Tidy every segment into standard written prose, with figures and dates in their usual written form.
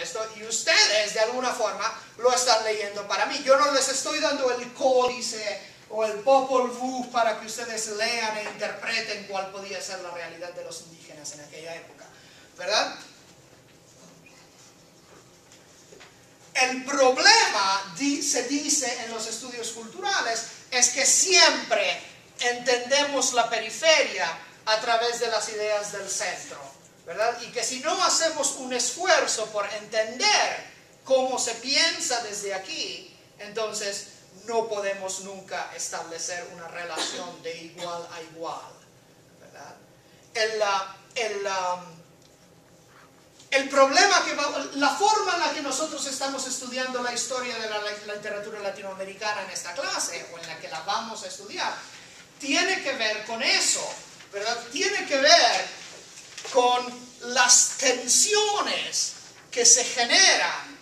esto y ustedes de alguna forma lo están leyendo para mí. Yo no les estoy dando el códice o el Popol Vuh para que ustedes lean e interpreten cuál podía ser la realidad de los indígenas en aquella época, ¿verdad? El problema, se dice en los estudios culturales, es que siempre entendemos la periferia a través de las ideas del centro, ¿verdad? Y que si no hacemos un esfuerzo por entender cómo se piensa desde aquí, entonces no podemos nunca establecer una relación de igual a igual, ¿verdad? El problema la forma en la que nosotros estamos estudiando la historia de la literatura latinoamericana en esta clase, o en la que la vamos a estudiar, tiene que ver con eso, ¿verdad? Tiene que ver con las tensiones que se generan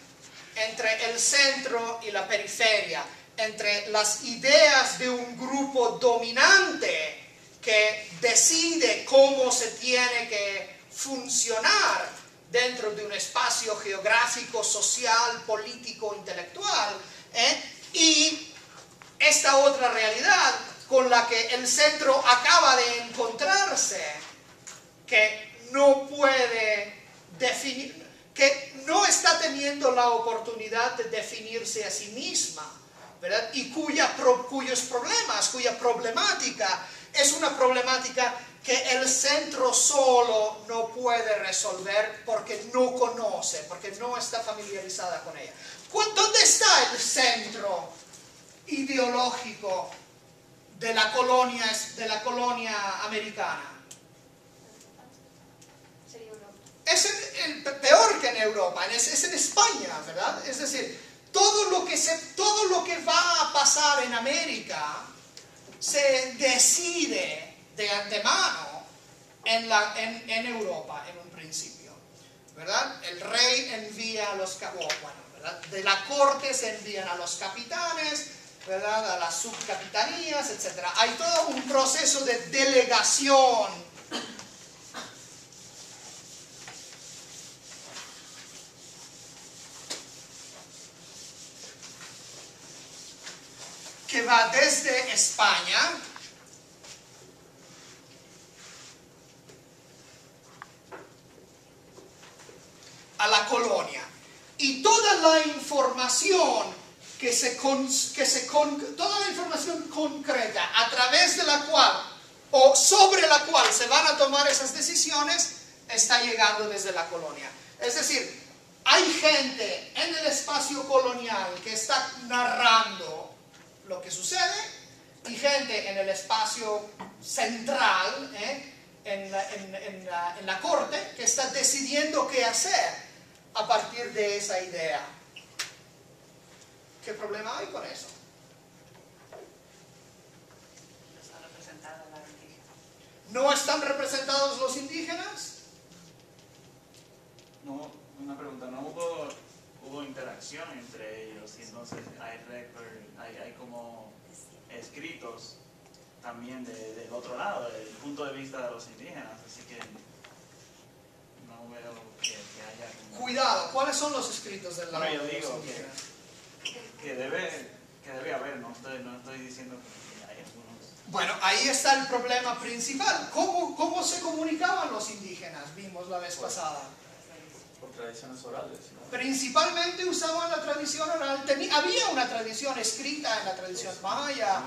entre el centro y la periferia, entre las ideas de un grupo dominante que decide cómo se tiene que funcionar dentro de un espacio geográfico, social, político, intelectual, y esta otra realidad con la que el centro acaba de encontrarse, que no puede definir, que no está teniendo la oportunidad de definirse a sí misma, ¿verdad? Y cuya problemática es una problemática que el centro solo no puede resolver porque no conoce, porque no está familiarizada con ella. ¿Dónde está el centro ideológico de la colonia americana? Es peor que en Europa, es en España, ¿verdad? Es decir, todo lo que va a pasar en América se decide de antemano en Europa, en un principio, ¿verdad? El rey envía a los ¿verdad? De la corte se envían a los capitanes, ¿verdad? A las subcapitanías, etc. Hay todo un proceso de delegación que va desde España a la colonia, y toda la información toda la información concreta a través de la cual o sobre la cual se van a tomar esas decisiones está llegando desde la colonia. Es decir, hay gente en el espacio colonial que está narrando lo que sucede y gente en el espacio central, en la corte, que está decidiendo qué hacer a partir de esa idea. ¿Qué problema hay con eso? ¿No están representados los indígenas? No, una pregunta, ¿no hubo interacción entre ellos? Y entonces hay como escritos también del otro lado, del punto de vista de los indígenas, así que no veo que haya... Cuidado, ¿cuáles son los escritos del lado Bueno, yo de los digo indígenas? que debe haber, no estoy diciendo que hay algunos. Bueno, ahí está el problema principal. ¿Cómo se comunicaban los indígenas? Vimos la vez pasada. Por tradiciones orales, ¿no? Principalmente usaban la tradición oral. Había una tradición escrita en la tradición maya,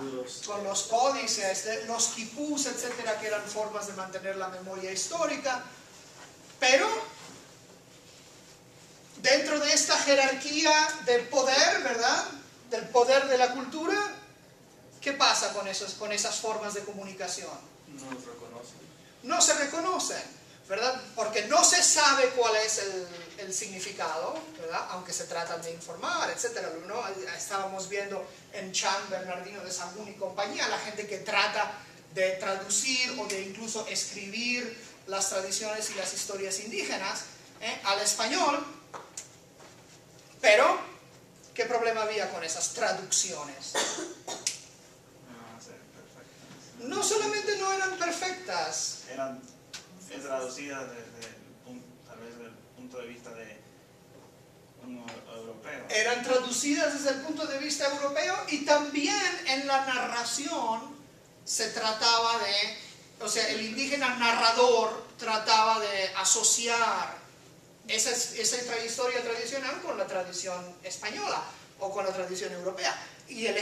con los códices, los quipús, etcétera, que eran formas de mantener la memoria histórica. Pero dentro de esta jerarquía del poder, ¿verdad? Del poder de la cultura, ¿qué pasa con esas formas de comunicación? No los reconocen. No se reconocen, ¿verdad? Porque no se sabe cuál es el significado, ¿verdad? Aunque se tratan de informar, etc. ¿No? Estábamos viendo en Chan, Bernardino de Sahagún y compañía, la gente que trata de traducir o de incluso escribir las tradiciones y las historias indígenas al español. Pero, ¿qué problema había con esas traducciones? No solamente no eran perfectas, Eran traducidas tal vez desde el punto de vista traducidas desde el punto de vista europeo, y también en la narración se trataba de, o sea, el indígena narrador trataba de asociar esa historia tradicional con la tradición española o con la tradición europea. Y el